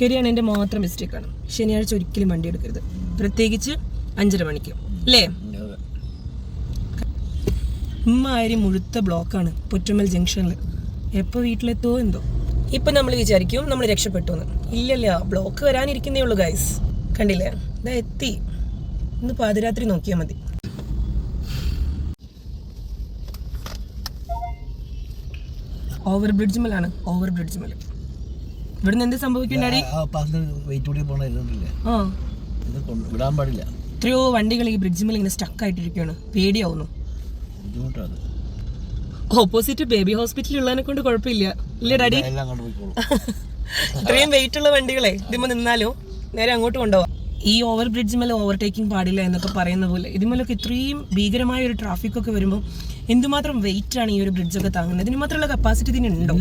ശരിയാണ്, എൻ്റെ മാത്രം മിസ്റ്റേക്കാണ്. ശനിയാഴ്ച ഒരിക്കലും വണ്ടി എടുക്കരുത്, പ്രത്യേകിച്ച് 5:30 മണിക്ക് അല്ലേ? ഇമ്മാതിരി മുഴുത്ത ബ്ലോക്കാണ് പുറ്റമ്മൽ ജംഗ്ഷനിൽ. എപ്പോൾ വീട്ടിലെത്തോ എന്തോ. ഇപ്പം നമ്മൾ വിചാരിക്കും നമ്മൾ രക്ഷപ്പെട്ടു എന്ന്. ഇല്ലല്ല, ബ്ലോക്ക് വരാനിരിക്കുന്നേ ഉള്ളൂ ഗൈസ്. കണ്ടില്ലേ, ഇതാ എത്തി. ഇന്ന് പാതിരാത്രി നോക്കിയാൽ മതി. ഓവർ ബ്രിഡ്ജ് മേലാണ്, ഓവർ ബ്രിഡ്ജ് മേൽ. ഇവിടുന്ന് എന്ത് സംഭവിക്കണ്ടാടി? വിടാൻ പാടില്ല. എത്രയോ വണ്ടികൾ ഈ ബ്രിഡ്ജ് മേൽ ഇങ്ങനെ സ്റ്റക്ക് ആയിട്ടിരിക്കുകയാണ്, പേടിയാവുന്നു. ഓപ്പോസിറ്റ് ബേബി ഹോസ്പിറ്റലിൽ ഉള്ളതിനെ കൊണ്ട് കുഴപ്പമില്ല ഇല്ലേ ഡാഡി? ഇത്രയും വെയിറ്റ് ഉള്ള വണ്ടികളെ ഇതിമ്മ നിന്നാലോ നേരെ അങ്ങോട്ട് കൊണ്ടുപോവാം. ഈ ഓവർ ബ്രിഡ്ജ് മേലെ ഓവർടേക്കിംഗ് പാടില്ല എന്നൊക്കെ പറയുന്ന പോലെ ഇതിമേലൊക്കെ ഇത്രയും ഭീകരമായ ഒരു ട്രാഫിക് ഒക്കെ വരുമ്പോൾ എന്തുമാത്രം വെയിറ്റ് ആണ് ഈ ഒരു ബ്രിഡ്ജൊക്കെ താങ്ങുന്നത്? ഇതിന് മാത്രമുള്ള കപ്പാസിറ്റി ഇതിനുണ്ടോ?